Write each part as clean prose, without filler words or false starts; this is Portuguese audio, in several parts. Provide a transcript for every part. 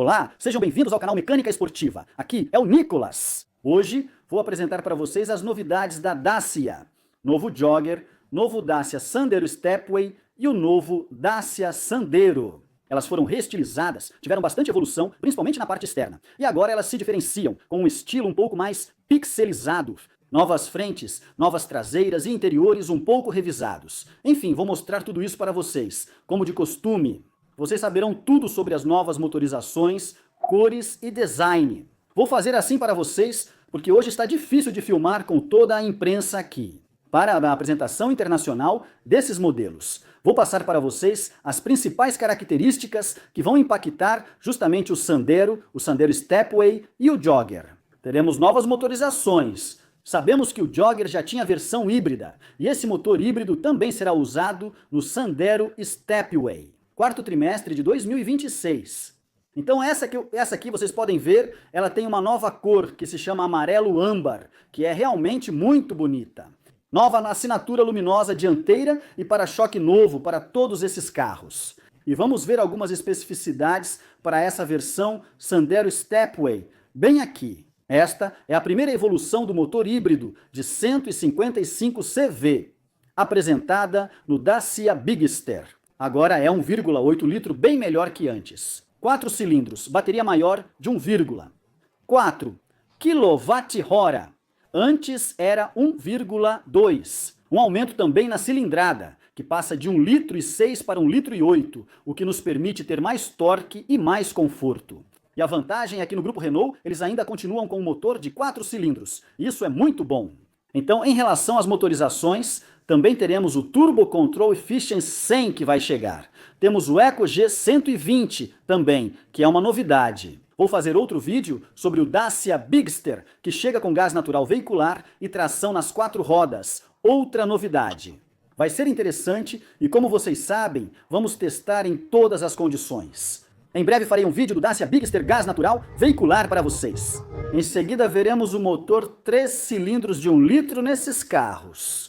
Olá, sejam bem-vindos ao canal Mecânica Esportiva. Aqui é o Nicolas. Hoje vou apresentar para vocês as novidades da Dacia. Novo Jogger, novo Dacia Sandero Stepway e o novo Dacia Sandero. Elas foram reestilizadas, tiveram bastante evolução, principalmente na parte externa. E agora elas se diferenciam com um estilo um pouco mais pixelizado. Novas frentes, novas traseiras e interiores um pouco revisados. Enfim, vou mostrar tudo isso para vocês, como de costume. Vocês saberão tudo sobre as novas motorizações, cores e design. Vou fazer assim para vocês, porque hoje está difícil de filmar com toda a imprensa aqui. Para a apresentação internacional desses modelos, vou passar para vocês as principais características que vão impactar justamente o Sandero Stepway e o Jogger. Teremos novas motorizações. Sabemos que o Jogger já tinha versão híbrida, e esse motor híbrido também será usado no Sandero Stepway. Quarto trimestre de 2026. Então essa aqui vocês podem ver, ela tem uma nova cor que se chama amarelo âmbar, que é realmente muito bonita. Nova assinatura luminosa dianteira e para-choque novo para todos esses carros. E vamos ver algumas especificidades para essa versão Sandero Stepway, bem aqui. Esta é a primeira evolução do motor híbrido de 155 CV, apresentada no Dacia Bigster. Agora é 1,8 litro, bem melhor que antes. 4 cilindros, bateria maior de 1, 4 kWh. Antes era 1,2. Um aumento também na cilindrada, que passa de 1,6 litro para 1,8 litro, o que nos permite ter mais torque e mais conforto. E a vantagem é que no grupo Renault, eles ainda continuam com um motor de 4 cilindros. Isso é muito bom. Então, em relação às motorizações, também teremos o Turbo Control Efficiency 100 que vai chegar. Temos o EcoG 120 também, que é uma novidade. Vou fazer outro vídeo sobre o Dacia Bigster, que chega com gás natural veicular e tração nas 4 rodas. Outra novidade. Vai ser interessante e, como vocês sabem, vamos testar em todas as condições. Em breve farei um vídeo do Dacia Bigster gás natural veicular para vocês. Em seguida veremos o motor 3 cilindros de 1 litro nesses carros.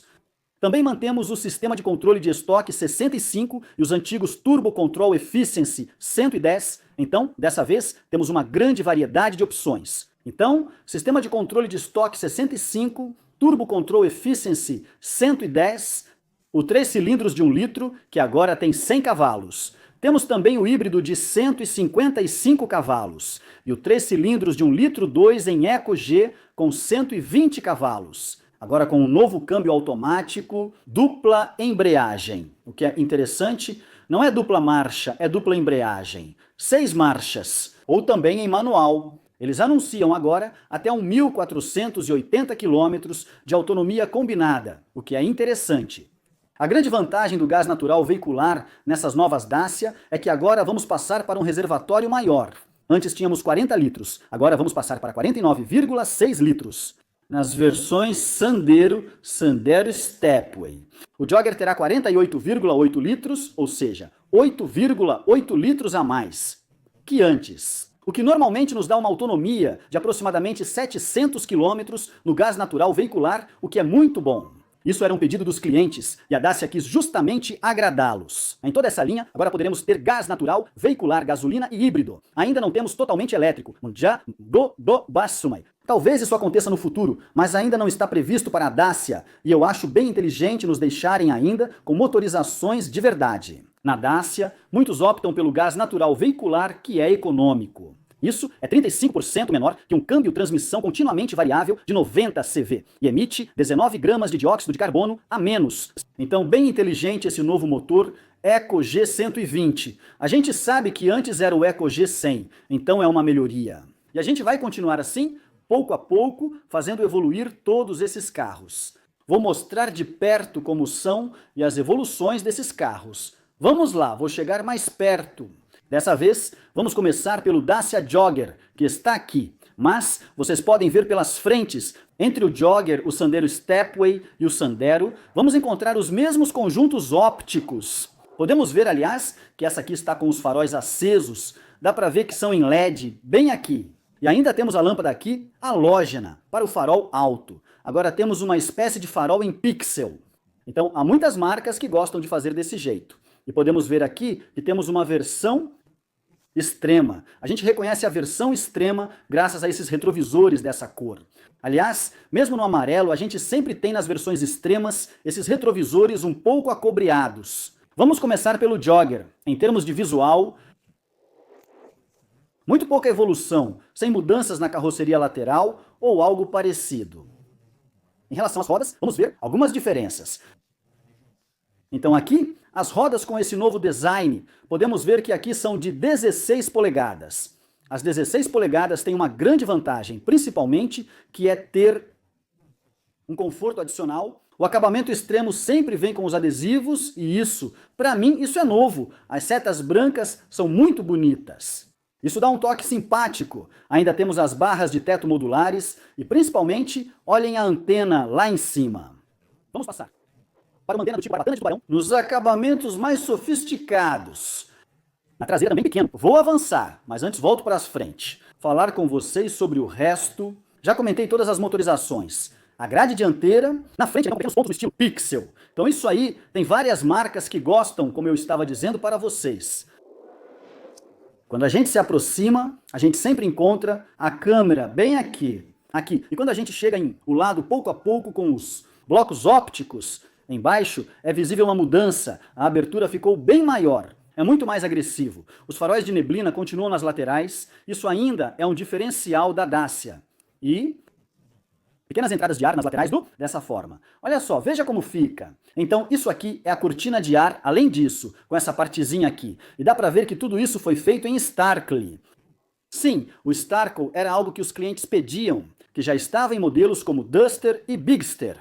Também mantemos o sistema de controle de estoque 65 e os antigos Turbo Control Efficiency 110. Então, dessa vez, temos uma grande variedade de opções. Então, sistema de controle de estoque 65, Turbo Control Efficiency 110, o 3 cilindros de 1 litro, que agora tem 100 cavalos. Temos também o híbrido de 155 cavalos e o 3 cilindros de 1 litro 2 em EcoG com 120 cavalos. Agora com um novo câmbio automático, dupla embreagem. O que é interessante, não é dupla marcha, é dupla embreagem. 6 marchas, ou também em manual. Eles anunciam agora até 1.480 km de autonomia combinada, o que é interessante. A grande vantagem do gás natural veicular nessas novas Dacia é que agora vamos passar para um reservatório maior. Antes tínhamos 40 litros, agora vamos passar para 49,6 litros. Nas versões Sandero Stepway. O Jogger terá 48,8 litros, ou seja, 8,8 litros a mais que antes. O que normalmente nos dá uma autonomia de aproximadamente 700 km no gás natural veicular, o que é muito bom. Isso era um pedido dos clientes e a Dacia quis justamente agradá-los. Em toda essa linha, agora poderemos ter gás natural, veicular, gasolina e híbrido. Ainda não temos totalmente elétrico. Talvez isso aconteça no futuro, mas ainda não está previsto para a Dacia, e eu acho bem inteligente nos deixarem ainda com motorizações de verdade. Na Dacia, muitos optam pelo gás natural veicular, que é econômico. Isso é 35% menor que um câmbio transmissão continuamente variável de 90 CV e emite 19 gramas de dióxido de carbono a menos. Então, bem inteligente esse novo motor EcoG 120. A gente sabe que antes era o EcoG 100, então é uma melhoria. E a gente vai continuar assim, pouco a pouco, fazendo evoluir todos esses carros. Vou mostrar de perto como são e as evoluções desses carros. Vamos lá, vou chegar mais perto. Dessa vez, vamos começar pelo Dacia Jogger, que está aqui. Mas vocês podem ver pelas frentes, entre o Jogger, o Sandero Stepway e o Sandero, vamos encontrar os mesmos conjuntos ópticos. Podemos ver, aliás, que essa aqui está com os faróis acesos. Dá para ver que são em LED, bem aqui. E ainda temos a lâmpada aqui, halógena, para o farol alto. Agora temos uma espécie de farol em pixel. Então, há muitas marcas que gostam de fazer desse jeito. E podemos ver aqui que temos uma versão extrema. A gente reconhece a versão extrema graças a esses retrovisores dessa cor. Aliás, mesmo no amarelo, a gente sempre tem nas versões extremas esses retrovisores um pouco acobreados. Vamos começar pelo Jogger. Em termos de visual, muito pouca evolução, sem mudanças na carroceria lateral ou algo parecido. Em relação às rodas, vamos ver algumas diferenças. Então aqui, as rodas com esse novo design, podemos ver que aqui são de 16 polegadas. As 16 polegadas têm uma grande vantagem, principalmente, que é ter um conforto adicional. O acabamento extremo sempre vem com os adesivos, e isso, para mim, isso é novo. As setas brancas são muito bonitas. Isso dá um toque simpático. Ainda temos as barras de teto modulares e, principalmente, olhem a antena lá em cima. Vamos passar para uma antena do tipo barbatana de tubarão, nos acabamentos mais sofisticados. Na traseira também pequeno. Vou avançar, mas antes volto para as frente. Falar com vocês sobre o resto. Já comentei todas as motorizações. A grade dianteira, na frente tem pequenos pontos do estilo Pixel. Então isso aí tem várias marcas que gostam, como eu estava dizendo para vocês. Quando a gente se aproxima, a gente sempre encontra a câmera bem aqui. E quando a gente chega em o lado pouco a pouco com os blocos ópticos embaixo, é visível uma mudança. A abertura ficou bem maior. É muito mais agressivo. Os faróis de neblina continuam nas laterais. Isso ainda é um diferencial da Dacia. E pequenas entradas de ar nas laterais dessa forma. Olha só, veja como fica. Então isso aqui é a cortina de ar, além disso, com essa partezinha aqui. E dá para ver que tudo isso foi feito em Starkly. Sim, o Starkle era algo que os clientes pediam, que já estava em modelos como Duster e Bigster.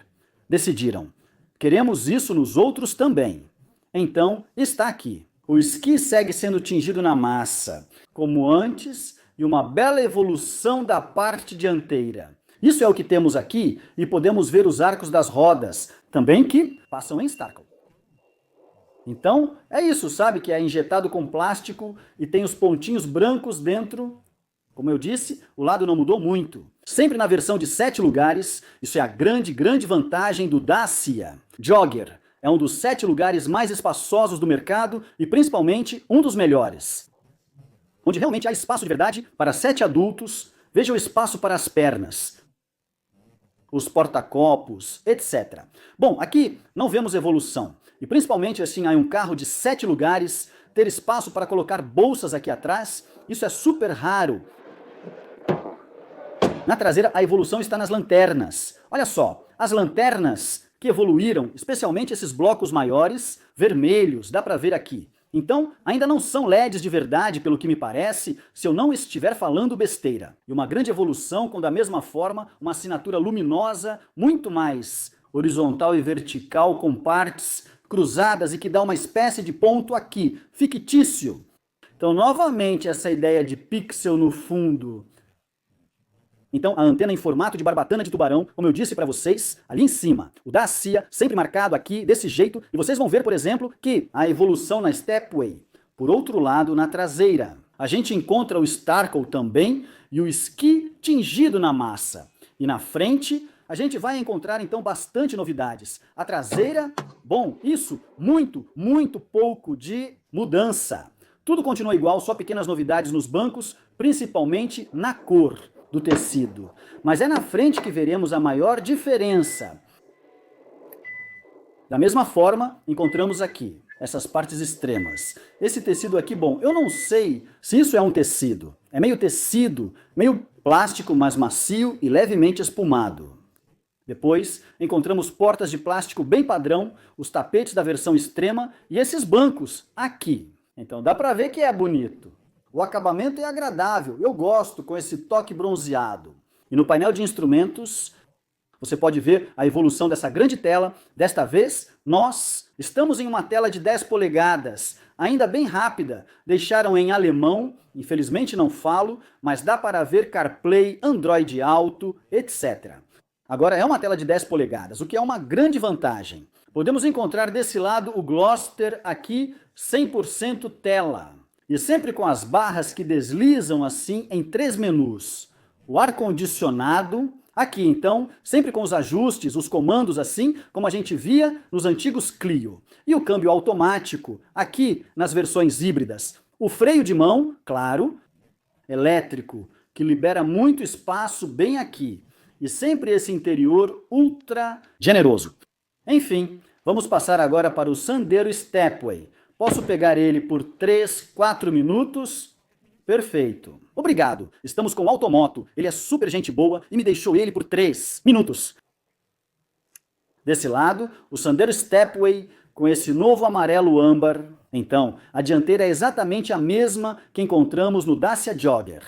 Decidiram, queremos isso nos outros também. Então, está aqui. O esqui segue sendo tingido na massa, como antes, e uma bela evolução da parte dianteira. Isso é o que temos aqui, e podemos ver os arcos das rodas, também que passam em Starkle. Então, é isso, sabe? Que é injetado com plástico e tem os pontinhos brancos dentro. Como eu disse, o lado não mudou muito. Sempre na versão de 7 lugares, isso é a grande vantagem do Dacia. Jogger é um dos 7 lugares mais espaçosos do mercado e principalmente um dos melhores. Onde realmente há espaço de verdade para 7 adultos, veja o espaço para as pernas, os porta-copos, etc. Bom, aqui não vemos evolução. E principalmente assim, há um carro de 7 lugares, ter espaço para colocar bolsas aqui atrás, isso é super raro. Na traseira, a evolução está nas lanternas. Olha só, as lanternas que evoluíram, especialmente esses blocos maiores, vermelhos, dá para ver aqui. Então, ainda não são LEDs de verdade, pelo que me parece, se eu não estiver falando besteira. E uma grande evolução com, da mesma forma, uma assinatura luminosa, muito mais horizontal e vertical, com partes cruzadas e que dá uma espécie de ponto aqui, fictício. Então, novamente, essa ideia de pixel no fundo. Então, a antena em formato de barbatana de tubarão, como eu disse para vocês, ali em cima. O Dacia, sempre marcado aqui, desse jeito. E vocês vão ver, por exemplo, que a evolução na Stepway. Por outro lado, na traseira, a gente encontra o Starkle também e o esqui tingido na massa. E na frente, a gente vai encontrar, então, bastante novidades. A traseira, bom, isso, muito pouco de mudança. Tudo continua igual, só pequenas novidades nos bancos, principalmente na cor do tecido. Mas é na frente que veremos a maior diferença. Da mesma forma, encontramos aqui essas partes extremas. Esse tecido aqui, bom, eu não sei se isso é um tecido. É meio tecido, meio plástico, mas macio e levemente espumado. Depois, encontramos portas de plástico bem padrão, os tapetes da versão extrema e esses bancos aqui. Então dá para ver que é bonito. O acabamento é agradável, eu gosto com esse toque bronzeado. E no painel de instrumentos, você pode ver a evolução dessa grande tela. Desta vez, nós estamos em uma tela de 10 polegadas, ainda bem rápida. Deixaram em alemão, infelizmente não falo, mas dá para ver CarPlay, Android Auto, etc. Agora é uma tela de 10 polegadas, o que é uma grande vantagem. Podemos encontrar desse lado o Gloster aqui, 100% tela. E sempre com as barras que deslizam assim em 3 menus. O ar-condicionado, aqui então, sempre com os ajustes, os comandos assim, como a gente via nos antigos Clio. E o câmbio automático, aqui nas versões híbridas. O freio de mão, claro, elétrico, que libera muito espaço bem aqui. E sempre esse interior ultra generoso. Enfim, vamos passar agora para o Sandero Stepway. Posso pegar ele por 3, 4 minutos? Perfeito. Obrigado. Estamos com o Automoto. Ele é super gente boa e me deixou ele por 3 minutos. Desse lado, o Sandero Stepway com esse novo amarelo âmbar. Então, a dianteira é exatamente a mesma que encontramos no Dacia Jogger.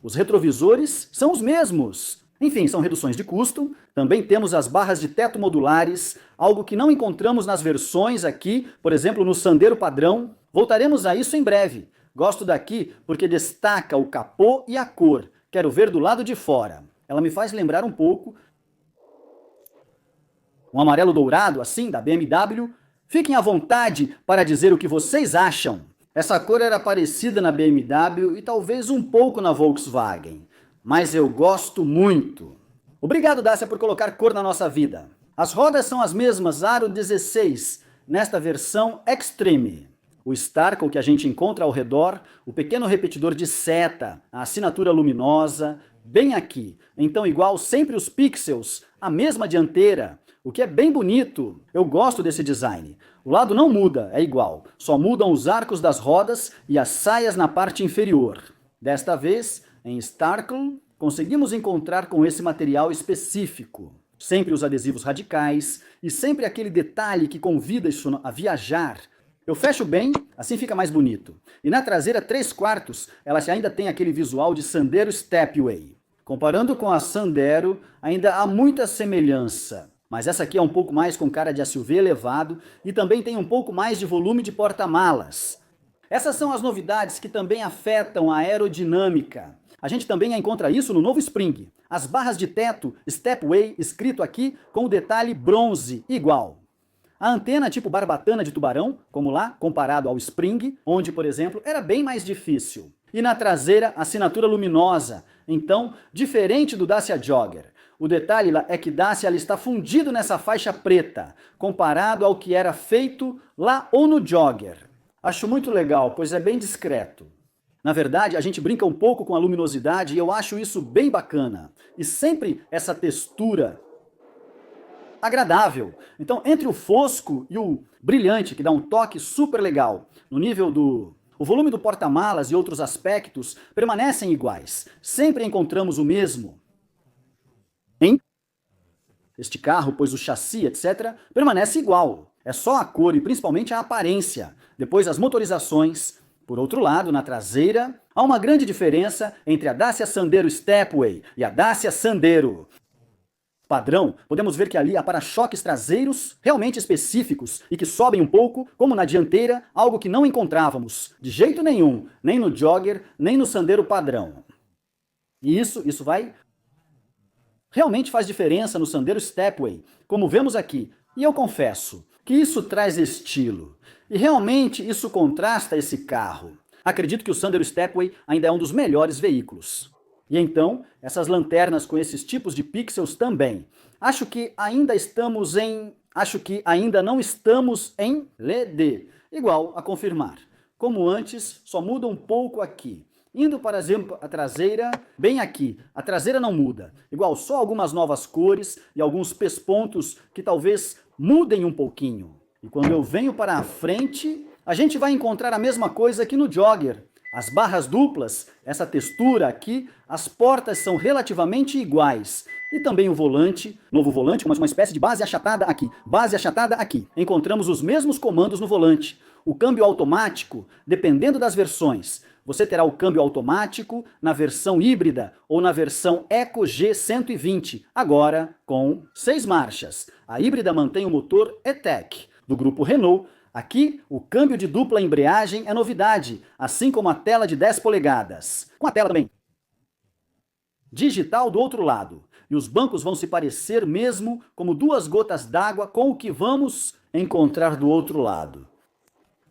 Os retrovisores são os mesmos. Enfim, são reduções de custo. Também temos as barras de teto modulares, algo que não encontramos nas versões aqui, por exemplo, no Sandero padrão. Voltaremos a isso em breve. Gosto daqui porque destaca o capô e a cor. Quero ver do lado de fora. Ela me faz lembrar um pouco um amarelo dourado, assim, da BMW. Fiquem à vontade para dizer o que vocês acham. Essa cor era parecida na BMW e talvez um pouco na Volkswagen. Mas eu gosto muito. Obrigado, Dacia, por colocar cor na nossa vida. As rodas são as mesmas Aro 16, nesta versão Extreme. O Starkle que a gente encontra ao redor, o pequeno repetidor de seta, a assinatura luminosa, bem aqui. Então, igual sempre os pixels, a mesma dianteira, o que é bem bonito. Eu gosto desse design. O lado não muda, é igual. Só mudam os arcos das rodas e as saias na parte inferior. Desta vez, em Starkle, conseguimos encontrar com esse material específico. Sempre os adesivos radicais e sempre aquele detalhe que convida isso a viajar. Eu fecho bem, assim fica mais bonito. E na traseira 3/4, ela ainda tem aquele visual de Sandero Stepway. Comparando com a Sandero, ainda há muita semelhança. Mas essa aqui é um pouco mais com cara de SUV elevado e também tem um pouco mais de volume de porta-malas. Essas são as novidades que também afetam a aerodinâmica. A gente também encontra isso no novo Spring. As barras de teto Stepway escrito aqui com o detalhe bronze igual. A antena tipo barbatana de tubarão, como lá, comparado ao Spring, onde, por exemplo, era bem mais difícil. E na traseira, assinatura luminosa. Então, diferente do Dacia Jogger. O detalhe lá é que Dacia está fundido nessa faixa preta, comparado ao que era feito lá ou no Jogger. Acho muito legal, pois é bem discreto. Na verdade, a gente brinca um pouco com a luminosidade e eu acho isso bem bacana. E sempre essa textura agradável. Então, entre o fosco e o brilhante, que dá um toque super legal, no nível do... O volume do porta-malas e outros aspectos permanecem iguais. Sempre encontramos o mesmo em este carro, pois o chassi, etc., permanece igual. É só a cor e principalmente a aparência. Depois as motorizações. Por outro lado, na traseira, há uma grande diferença entre a Dacia Sandero Stepway e a Dacia Sandero padrão. Podemos ver que ali há para-choques traseiros realmente específicos e que sobem um pouco, como na dianteira, algo que não encontrávamos de jeito nenhum, nem no Jogger, nem no Sandero padrão. E isso vai... realmente faz diferença no Sandero Stepway, como vemos aqui. E eu confesso que isso traz estilo. E realmente isso contrasta esse carro. Acredito que o Sandero Stepway ainda é um dos melhores veículos. E então, essas lanternas com esses tipos de pixels também. Acho que ainda não estamos em LED. Igual a confirmar. Como antes, só muda um pouco aqui. Indo, por exemplo, a traseira, bem aqui, a traseira não muda. Igual, só algumas novas cores e alguns pespontos que talvez mudem um pouquinho. E quando eu venho para a frente, a gente vai encontrar a mesma coisa que no Jogger. As barras duplas, essa textura aqui, as portas são relativamente iguais. E também o volante, novo volante, uma espécie de base achatada aqui, base achatada aqui. Encontramos os mesmos comandos no volante. O câmbio automático, dependendo das versões. Você terá o câmbio automático na versão híbrida ou na versão Eco G120, agora com 6 marchas. A híbrida mantém o motor E-Tech, do grupo Renault. Aqui, o câmbio de dupla embreagem é novidade, assim como a tela de 10 polegadas. Com a tela também digital do outro lado. E os bancos vão se parecer mesmo como 2 gotas d'água com o que vamos encontrar do outro lado.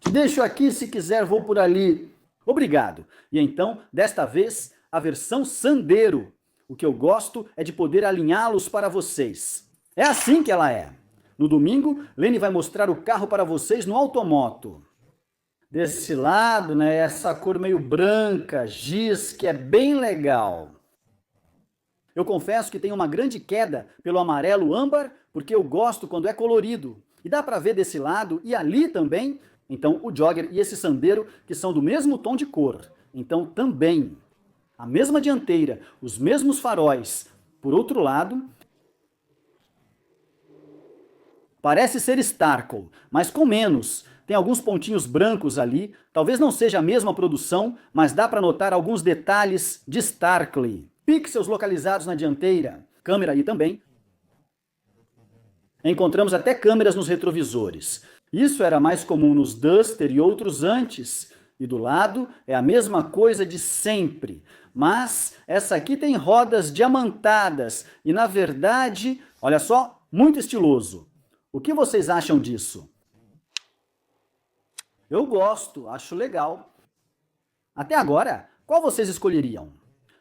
Te deixo aqui, se quiser vou por ali. Obrigado. E então, desta vez, a versão Sandero. O que eu gosto é de poder alinhá-los para vocês. É assim que ela é. No domingo, Lene vai mostrar o carro para vocês no Automoto. Desse lado, né, essa cor meio branca, giz, que é bem legal. Eu confesso que tenho uma grande queda pelo amarelo âmbar, porque eu gosto quando é colorido. E dá para ver desse lado e ali também. Então o Jogger e esse Sandero, que são do mesmo tom de cor. Então também a mesma dianteira, os mesmos faróis. Por outro lado, parece ser Starkle, mas com menos. Tem alguns pontinhos brancos ali, talvez não seja a mesma produção, mas dá para notar alguns detalhes de Starkle. Pixels localizados na dianteira, câmera aí também. Encontramos até câmeras nos retrovisores. Isso era mais comum nos Duster e outros antes. E do lado é a mesma coisa de sempre. Mas essa aqui tem rodas diamantadas e, na verdade, olha só, muito estiloso. O que vocês acham disso? Eu gosto, acho legal. Até agora, qual vocês escolheriam?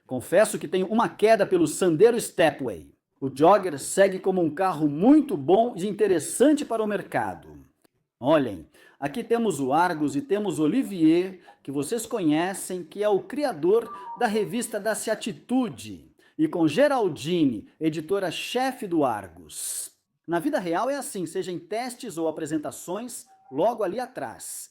Confesso que tenho uma queda pelo Sandero Stepway. O Jogger segue como um carro muito bom e interessante para o mercado. Olhem, aqui temos o Argus e temos o Olivier, que vocês conhecem, que é o criador da revista Dacia Atitude, e com Geraldine, editora-chefe do Argus. Na vida real é assim, seja em testes ou apresentações, logo ali atrás.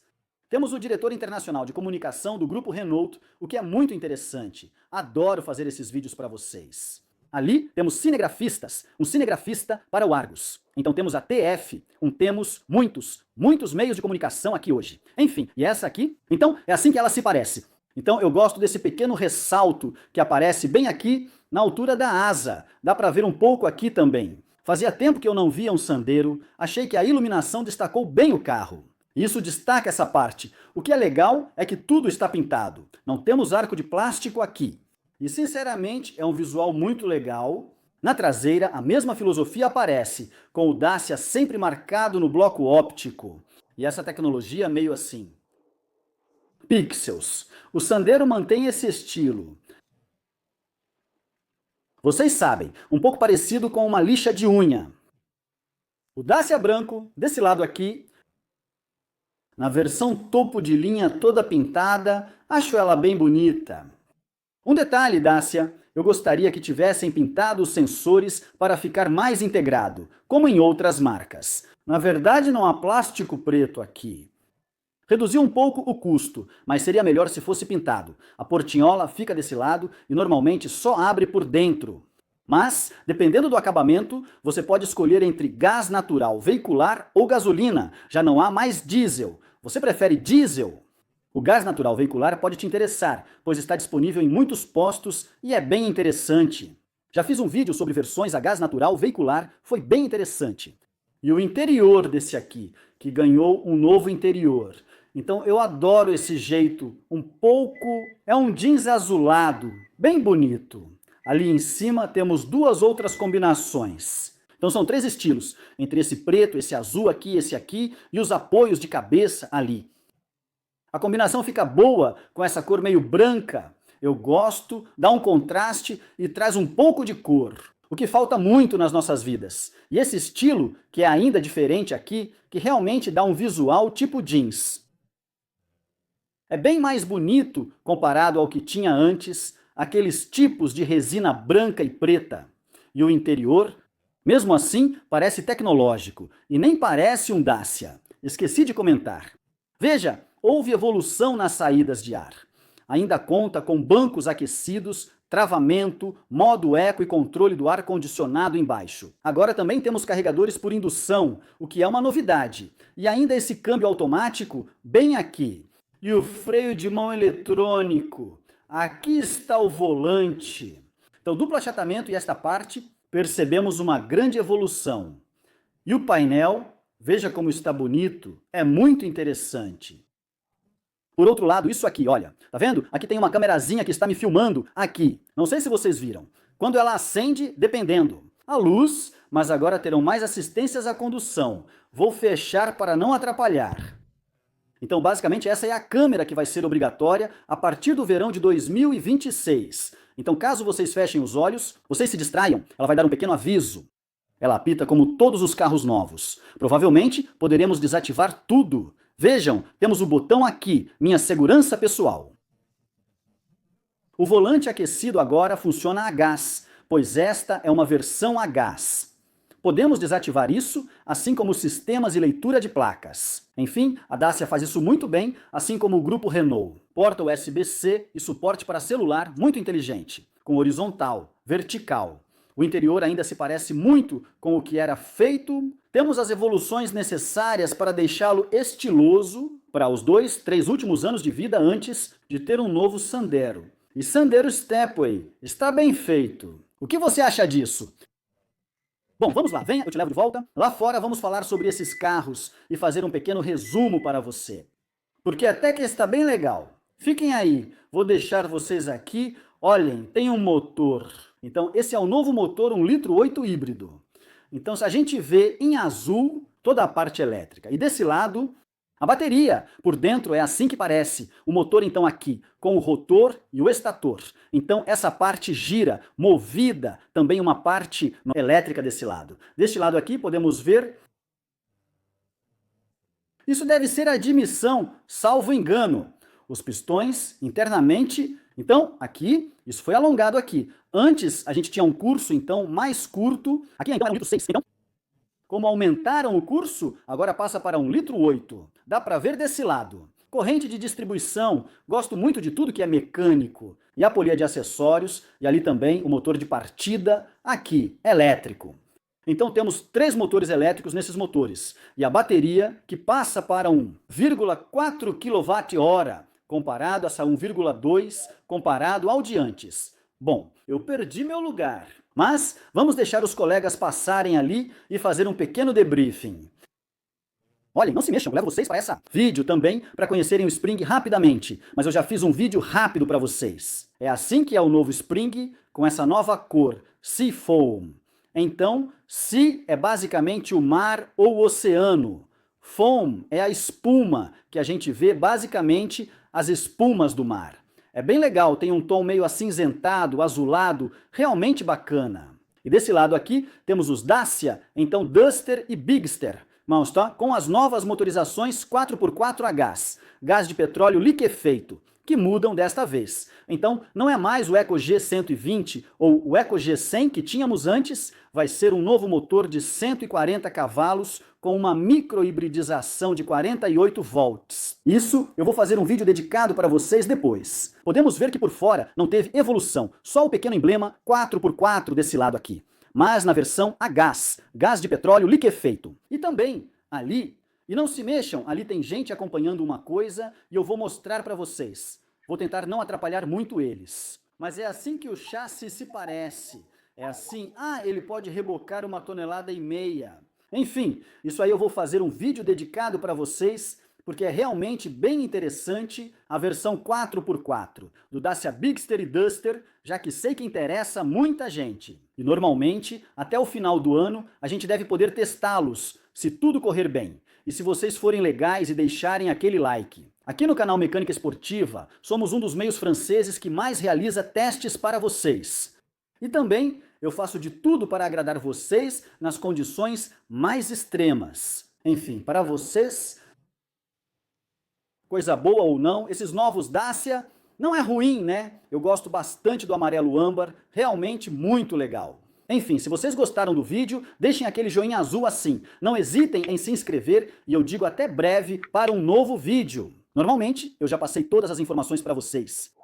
Temos o diretor internacional de comunicação do grupo Renault, o que é muito interessante. Adoro fazer esses vídeos para vocês. Ali temos cinegrafistas, um cinegrafista para o Argus. Então temos a TF, temos muitos meios de comunicação aqui hoje. Enfim, e essa aqui? Então é assim que ela se parece. Então eu gosto desse pequeno ressalto que aparece bem aqui na altura da asa. Dá para ver um pouco aqui também. Fazia tempo que eu não via um Sandero, achei que a iluminação destacou bem o carro. Isso destaca essa parte. O que é legal é que tudo está pintado. Não temos arco de plástico aqui. E sinceramente é um visual muito legal. Na traseira a mesma filosofia aparece, com o Dacia sempre marcado no bloco óptico. E essa tecnologia meio assim. Pixels. O Sandero mantém esse estilo. Vocês sabem, um pouco parecido com uma lixa de unha. O Dacia branco, desse lado aqui, na versão topo de linha toda pintada, acho ela bem bonita. Um detalhe, Dacia, eu gostaria que tivessem pintado os sensores para ficar mais integrado, como em outras marcas. Na verdade não há plástico preto aqui. Reduziu um pouco o custo, mas seria melhor se fosse pintado. A portinhola fica desse lado e normalmente só abre por dentro. Mas, dependendo do acabamento, você pode escolher entre gás natural veicular ou gasolina. Já não há mais diesel. Você prefere diesel? O gás natural veicular pode te interessar, pois está disponível em muitos postos e é bem interessante. Já fiz um vídeo sobre versões a gás natural veicular, foi bem interessante. E o interior desse aqui, que ganhou um novo interior. Então eu adoro esse jeito, é um jeans azulado, bem bonito. Ali em cima temos duas outras combinações. Então são três estilos, entre esse preto, esse azul aqui, esse aqui, e os apoios de cabeça ali. A combinação fica boa com essa cor meio branca. Eu gosto, dá um contraste e traz um pouco de cor. O que falta muito nas nossas vidas. E esse estilo, que é ainda diferente aqui, que realmente dá um visual tipo jeans. É bem mais bonito comparado ao que tinha antes, aqueles tipos de resina branca e preta. E o interior, mesmo assim, parece tecnológico, e nem parece um Dacia. Esqueci de comentar. Veja, houve evolução nas saídas de ar. Ainda conta com bancos aquecidos, travamento, modo eco e controle do ar-condicionado embaixo. Agora também temos carregadores por indução, o que é uma novidade. E ainda esse câmbio automático bem aqui. E o freio de mão eletrônico. Aqui está o volante. Então, duplo achatamento e esta parte, percebemos uma grande evolução. E o painel, veja como está bonito, é muito interessante. Por outro lado, isso aqui, olha, tá vendo? Aqui tem uma câmerazinha que está me filmando aqui. Não sei se vocês viram. Quando ela acende, dependendo. A luz, mas agora terão mais assistências à condução. Vou fechar para não atrapalhar. Então, basicamente, essa é a câmera que vai ser obrigatória a partir do verão de 2026. Então, caso vocês fechem os olhos, vocês se distraiam, ela vai dar um pequeno aviso. Ela apita como todos os carros novos. Provavelmente, poderemos desativar tudo. Vejam, temos o botão aqui, minha segurança pessoal. O volante aquecido agora funciona a gás, pois esta é uma versão a gás. Podemos desativar isso, assim como os sistemas de leitura de placas. Enfim, a Dacia faz isso muito bem, assim como o grupo Renault. Porta USB-C e suporte para celular muito inteligente, com horizontal, vertical. O interior ainda se parece muito com o que era feito. Temos as evoluções necessárias para deixá-lo estiloso para os 2, 3 últimos anos de vida antes de ter um novo Sandero. E Sandero Stepway está bem feito. O que você acha disso? Bom, vamos lá, venha, eu te levo de volta. Lá fora vamos falar sobre esses carros e fazer um pequeno resumo para você. Porque até que está bem legal. Fiquem aí, vou deixar vocês aqui. Olhem, tem um motor. Então, esse é o novo motor 1,8 litro híbrido. Então, se a gente vê em azul, toda a parte elétrica. E desse lado, a bateria. Por dentro é assim que parece. O motor, então, aqui, com o rotor e o estator. Então, essa parte gira, movida, também uma parte elétrica desse lado. Deste lado aqui, podemos ver... Isso deve ser a admissão, salvo engano. Os pistões, internamente... Então, aqui, isso foi alongado aqui. Antes, a gente tinha um curso, então, mais curto. Aqui, então, era 1,6 litro. Então, como aumentaram o curso, agora passa para 1,8 litro. Dá para ver desse lado. Corrente de distribuição. Gosto muito de tudo que é mecânico. E a polia de acessórios. E ali também o motor de partida. Aqui, elétrico. Então temos 3 motores elétricos nesses motores. E a bateria, que passa para 1,4 kWh. Comparado a essa 1,2, comparado ao de antes. Bom, eu perdi meu lugar, mas vamos deixar os colegas passarem ali e fazer um pequeno debriefing. Olhem, não se mexam, eu levo vocês para essa vídeo também para conhecerem o Spring rapidamente, mas eu já fiz um vídeo rápido para vocês. É assim que é o novo Spring, com essa nova cor, Seafoam. Então, Sea é basicamente o mar ou o oceano. Foam é a espuma, que a gente vê basicamente as espumas do mar. É bem legal, tem um tom meio acinzentado, azulado, realmente bacana. E desse lado aqui temos os Dacia, então Duster e Bigster. Mas tá? Com as novas motorizações 4x4 a gás, gás de petróleo liquefeito, que mudam desta vez. Então não é mais o EcoG 120 ou o EcoG 100 que tínhamos antes, vai ser um novo motor de 140 cavalos com uma microhibridização de 48 volts. Isso eu vou fazer um vídeo dedicado para vocês depois. Podemos ver que por fora não teve evolução, só o pequeno emblema 4x4 desse lado aqui. Mas na versão a gás, gás de petróleo liquefeito. E também ali, e não se mexam, ali tem gente acompanhando uma coisa e eu vou mostrar para vocês. Vou tentar não atrapalhar muito eles. Mas é assim que o chassi se parece. É assim, ele pode rebocar 1,5 toneladas. Enfim, isso aí eu vou fazer um vídeo dedicado para vocês, porque é realmente bem interessante a versão 4x4 do Dacia Bigster e Duster, já que sei que interessa muita gente. E normalmente, até o final do ano, a gente deve poder testá-los, se tudo correr bem. E se vocês forem legais e deixarem aquele like. Aqui no canal Mecânica Esportiva, somos um dos meios franceses que mais realiza testes para vocês. E também eu faço de tudo para agradar vocês nas condições mais extremas. Enfim, para vocês, coisa boa ou não, esses novos Dacia não é ruim, né? Eu gosto bastante do amarelo âmbar, realmente muito legal. Enfim, se vocês gostaram do vídeo, deixem aquele joinha azul assim. Não hesitem em se inscrever e eu digo até breve para um novo vídeo. Normalmente, eu já passei todas as informações para vocês.